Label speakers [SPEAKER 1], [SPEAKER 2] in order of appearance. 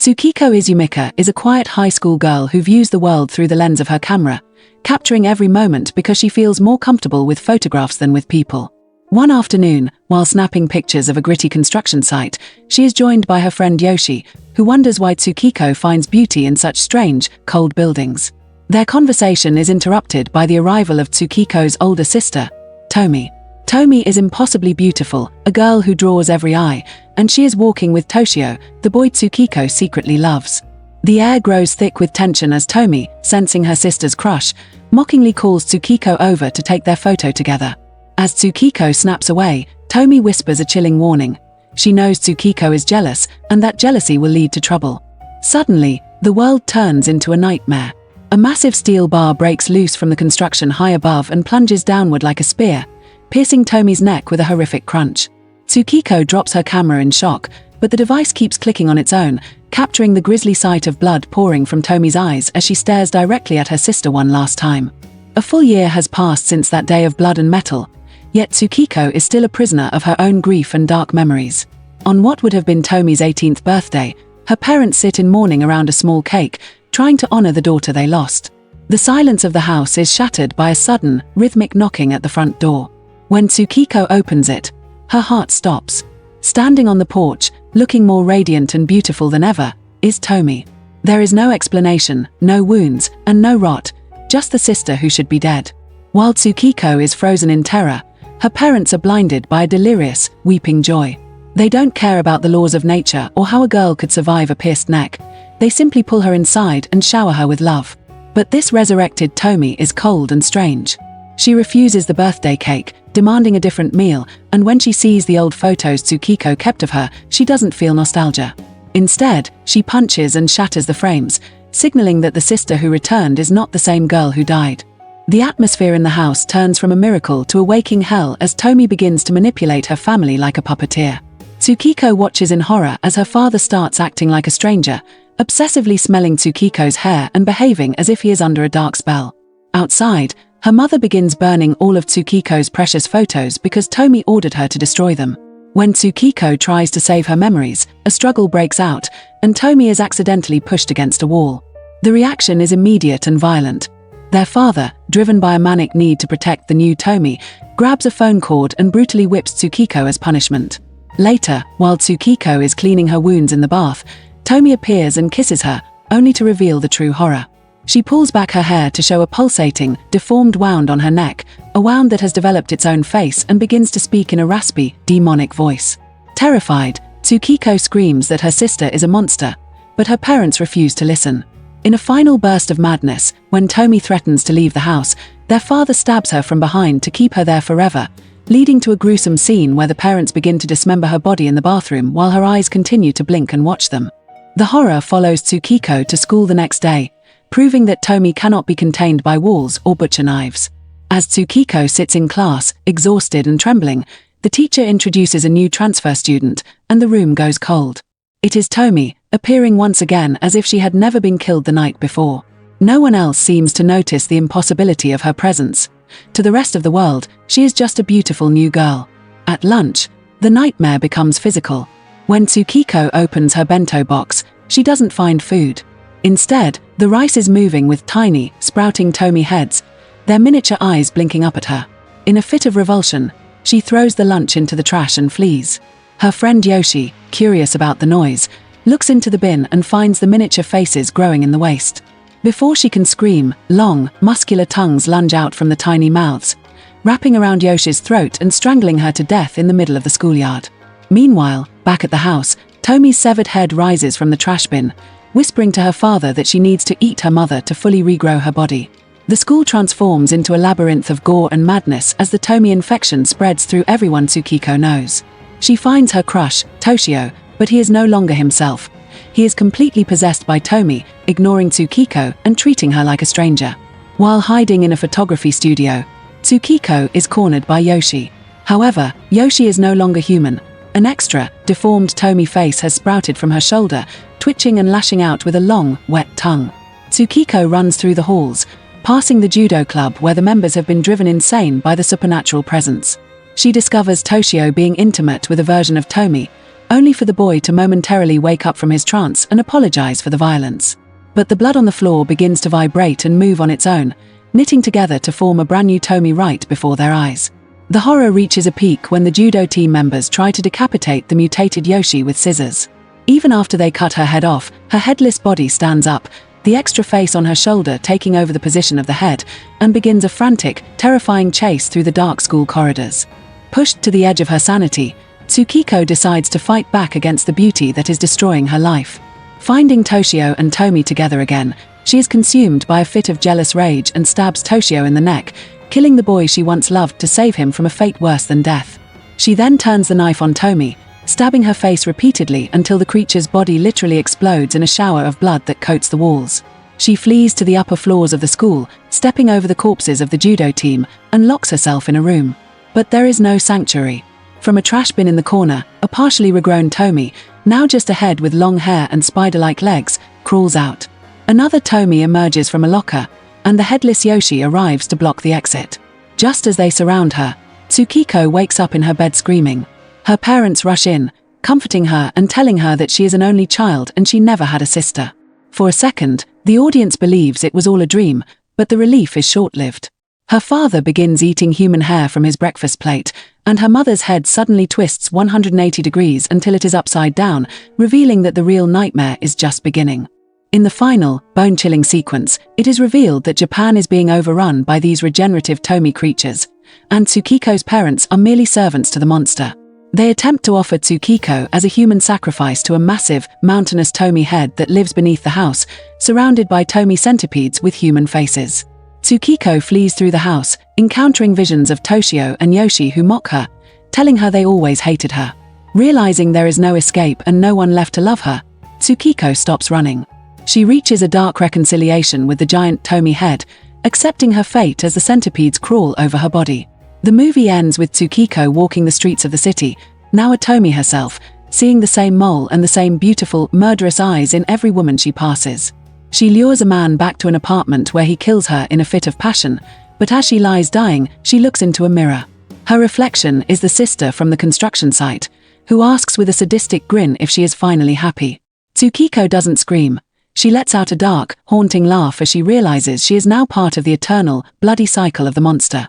[SPEAKER 1] Tsukiko Izumika is a quiet high school girl who views the world through the lens of her camera, capturing every moment because she feels more comfortable with photographs than with people. One afternoon, while snapping pictures of a gritty construction site, she is joined by her friend Yoshi, who wonders why Tsukiko finds beauty in such strange, cold buildings. Their conversation is interrupted by the arrival of Tsukiko's older sister, Tomie. Tomie is impossibly beautiful, a girl who draws every eye, and she is walking with Toshio, the boy Tsukiko secretly loves. The air grows thick with tension as Tomie, sensing her sister's crush, mockingly calls Tsukiko over to take their photo together. As Tsukiko snaps away, Tomie whispers a chilling warning. She knows Tsukiko is jealous, and that jealousy will lead to trouble. Suddenly, the world turns into a nightmare. A massive steel bar breaks loose from the construction high above and plunges downward like a spear, piercing Tomie's neck with a horrific crunch. Tsukiko drops her camera in shock, but the device keeps clicking on its own, capturing the grisly sight of blood pouring from Tomie's eyes as she stares directly at her sister one last time. A full year has passed since that day of blood and metal, yet Tsukiko is still a prisoner of her own grief and dark memories. On what would have been Tomie's 18th birthday, her parents sit in mourning around a small cake, trying to honor the daughter they lost. The silence of the house is shattered by a sudden, rhythmic knocking at the front door. When Tsukiko opens it, her heart stops. Standing on the porch, looking more radiant and beautiful than ever, is Tomie. There is no explanation, no wounds, and no rot, just the sister who should be dead. While Tsukiko is frozen in terror, her parents are blinded by a delirious, weeping joy. They don't care about the laws of nature or how a girl could survive a pierced neck. They simply pull her inside and shower her with love. But this resurrected Tomie is cold and strange. She refuses the birthday cake, demanding a different meal, and when she sees the old photos Tsukiko kept of her, she doesn't feel nostalgia. Instead, she punches and shatters the frames, signaling that the sister who returned is not the same girl who died. The atmosphere in the house turns from a miracle to a waking hell as Tomie begins to manipulate her family like a puppeteer. Tsukiko watches in horror as her father starts acting like a stranger, obsessively smelling Tsukiko's hair and behaving as if he is under a dark spell. Outside, her mother begins burning all of Tsukiko's precious photos because Tomie ordered her to destroy them. When Tsukiko tries to save her memories, a struggle breaks out, and Tomie is accidentally pushed against a wall. The reaction is immediate and violent. Their father, driven by a manic need to protect the new Tomie, grabs a phone cord and brutally whips Tsukiko as punishment. Later, while Tsukiko is cleaning her wounds in the bath, Tomie appears and kisses her, only to reveal the true horror. She pulls back her hair to show a pulsating, deformed wound on her neck, a wound that has developed its own face and begins to speak in a raspy, demonic voice. Terrified, Tsukiko screams that her sister is a monster, but her parents refuse to listen. In a final burst of madness, when Tomie threatens to leave the house, their father stabs her from behind to keep her there forever, leading to a gruesome scene where the parents begin to dismember her body in the bathroom while her eyes continue to blink and watch them. The horror follows Tsukiko to school the next day, proving that Tomie cannot be contained by walls or butcher knives. As Tsukiko sits in class, exhausted and trembling, the teacher introduces a new transfer student, and the room goes cold. It is Tomie, appearing once again as if she had never been killed the night before. No one else seems to notice the impossibility of her presence. To the rest of the world, she is just a beautiful new girl. At lunch, the nightmare becomes physical. When Tsukiko opens her bento box, she doesn't find food. Instead, the rice is moving with tiny, sprouting Tomie heads, their miniature eyes blinking up at her. In a fit of revulsion, she throws the lunch into the trash and flees. Her friend Yoshi, curious about the noise, looks into the bin and finds the miniature faces growing in the waste. Before she can scream, long, muscular tongues lunge out from the tiny mouths, wrapping around Yoshi's throat and strangling her to death in the middle of the schoolyard. Meanwhile, back at the house, Tomie's severed head rises from the trash bin, whispering to her father that she needs to eat her mother to fully regrow her body. The school transforms into a labyrinth of gore and madness as the Tomie infection spreads through everyone Tsukiko knows. She finds her crush, Toshio, but he is no longer himself. He is completely possessed by Tomie, ignoring Tsukiko and treating her like a stranger. While hiding in a photography studio, Tsukiko is cornered by Yoshi. However, Yoshi is no longer human. An extra, deformed Tomie face has sprouted from her shoulder, twitching and lashing out with a long, wet tongue. Tsukiko runs through the halls, passing the judo club where the members have been driven insane by the supernatural presence. She discovers Toshio being intimate with a version of Tomie, only for the boy to momentarily wake up from his trance and apologize for the violence. But the blood on the floor begins to vibrate and move on its own, knitting together to form a brand new Tomie right before their eyes. The horror reaches a peak when the judo team members try to decapitate the mutated Yoshi with scissors. Even after they cut her head off, her headless body stands up, the extra face on her shoulder taking over the position of the head, and begins a frantic, terrifying chase through the dark school corridors. Pushed to the edge of her sanity, Tsukiko decides to fight back against the beauty that is destroying her life. Finding Toshio and Tomie together again, she is consumed by a fit of jealous rage and stabs Toshio in the neck, killing the boy she once loved to save him from a fate worse than death. She then turns the knife on Tomie, stabbing her face repeatedly until the creature's body literally explodes in a shower of blood that coats the walls. She flees to the upper floors of the school, stepping over the corpses of the judo team, and locks herself in a room. But there is no sanctuary. From a trash bin in the corner, a partially regrown Tomie, now just a head with long hair and spider-like legs, crawls out. Another Tomie emerges from a locker, and the headless Yoshi arrives to block the exit. Just as they surround her, Tsukiko wakes up in her bed screaming. Her parents rush in, comforting her and telling her that she is an only child and she never had a sister. For a second, the audience believes it was all a dream, but the relief is short-lived. Her father begins eating human hair from his breakfast plate, and her mother's head suddenly twists 180 degrees until it is upside down, revealing that the real nightmare is just beginning. In the final, bone-chilling sequence, it is revealed that Japan is being overrun by these regenerative Tomie creatures, and Tsukiko's parents are merely servants to the monster. They attempt to offer Tsukiko as a human sacrifice to a massive, mountainous Tomie head that lives beneath the house, surrounded by Tomie centipedes with human faces. Tsukiko flees through the house, encountering visions of Toshio and Yoshi who mock her, telling her they always hated her. Realizing there is no escape and no one left to love her, Tsukiko stops running. She reaches a dark reconciliation with the giant Tomie head, accepting her fate as the centipedes crawl over her body. The movie ends with Tsukiko walking the streets of the city, now a Tomie herself, seeing the same mole and the same beautiful, murderous eyes in every woman she passes. She lures a man back to an apartment where he kills her in a fit of passion, but as she lies dying, she looks into a mirror. Her reflection is the sister from the construction site, who asks with a sadistic grin if she is finally happy. Tsukiko doesn't scream. She lets out a dark, haunting laugh as she realizes she is now part of the eternal, bloody cycle of the monster.